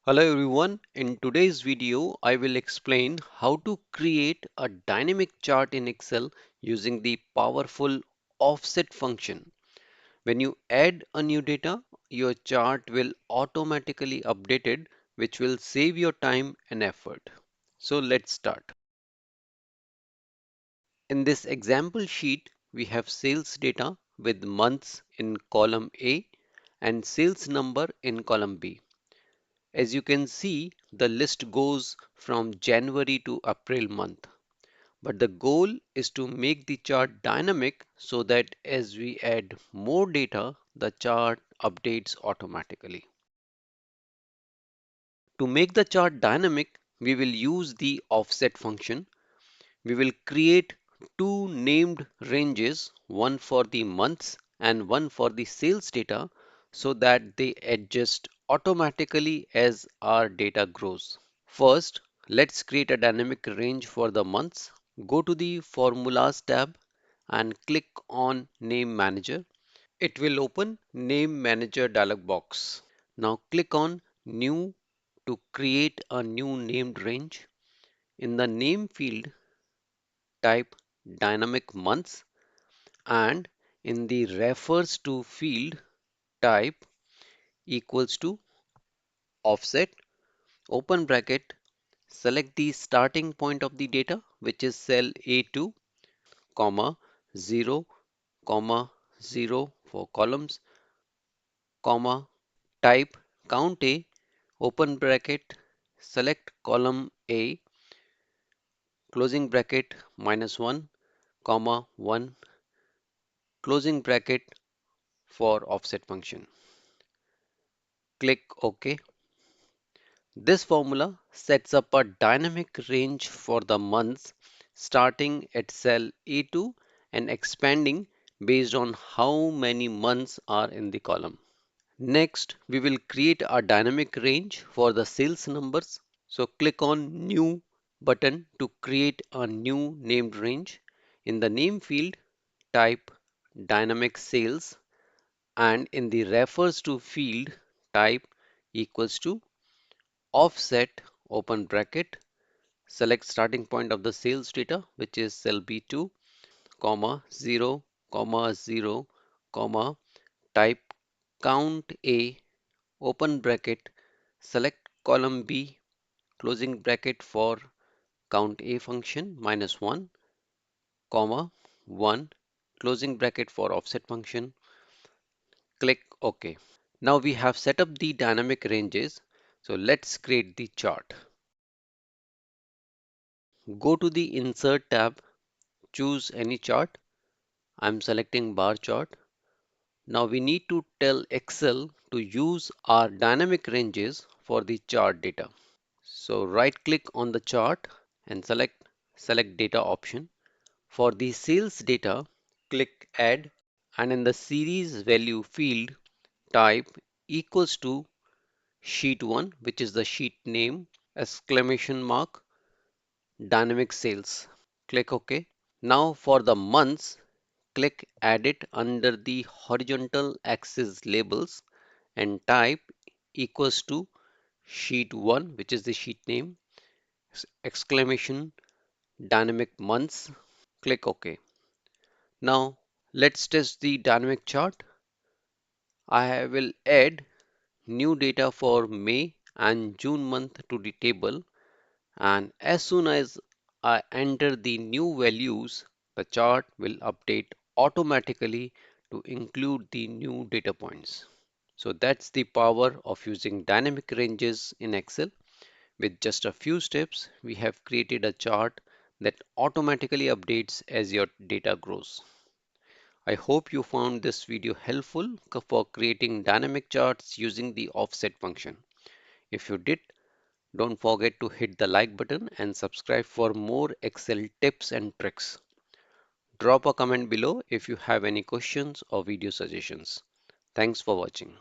Hello everyone, in today's video I will explain how to create a dynamic chart in Excel using the powerful offset function. When you add a new data, your chart will automatically update it, which will save your time and effort. So let's start. In this example sheet, we have sales data with months in column A and sales number in column B. As you can see, the list goes from January to April month. But the goal is to make the chart dynamic so that as we add more data, the chart updates automatically. To make the chart dynamic, we will use the offset function. We will create two named ranges, one for the months and one for the sales data, so that they adjust automatically as our data grows. First, let's create a dynamic range for the months. Go to the Formulas tab and click on Name Manager. It will open Name Manager dialog box. Now click on New to create a new named range. In the name field, type Dynamic Months and in the Refers to field, type equals to offset, open bracket, select the starting point of the data, which is cell A2, comma 0, comma 0 for columns, comma type count A, open bracket, select column A, closing bracket -1, comma 1, closing bracket for offset function. Click OK. This formula sets up a dynamic range for the months starting at cell A2 and expanding based on how many months are in the column. Next, we will create a dynamic range for the sales numbers. So click on New button to create a new named range. In the name field, type Dynamic Sales and in the Refers to field, type equals to offset, open bracket, select starting point of the sales data, which is cell B2, comma 0, comma 0, comma type count A, open bracket, select column B, closing bracket for count A function -1, comma 1, closing bracket for offset function. Click OK. Now we have set up the dynamic ranges. So let's create the chart. Go to the Insert tab, choose any chart. I'm selecting bar chart. Now we need to tell Excel to use our dynamic ranges for the chart data. So right click on the chart and select data option. For the sales data, click add and in the series value field, type equals to sheet 1, which is the sheet name, exclamation mark, dynamic sales. Click OK. Now for the months, click edit under the horizontal axis labels and type equals to sheet 1, which is the sheet name, exclamation, dynamic months. Click OK. Now let's test the dynamic chart. I will add new data for May and June month to the table, and as soon as I enter the new values, the chart will update automatically to include the new data points. So that's the power of using dynamic ranges in Excel. With just a few steps, we have created a chart that automatically updates as your data grows. I hope you found this video helpful for creating dynamic charts using the offset function. If you did, don't forget to hit the like button and subscribe for more Excel tips and tricks. Drop a comment below if you have any questions or video suggestions. Thanks for watching.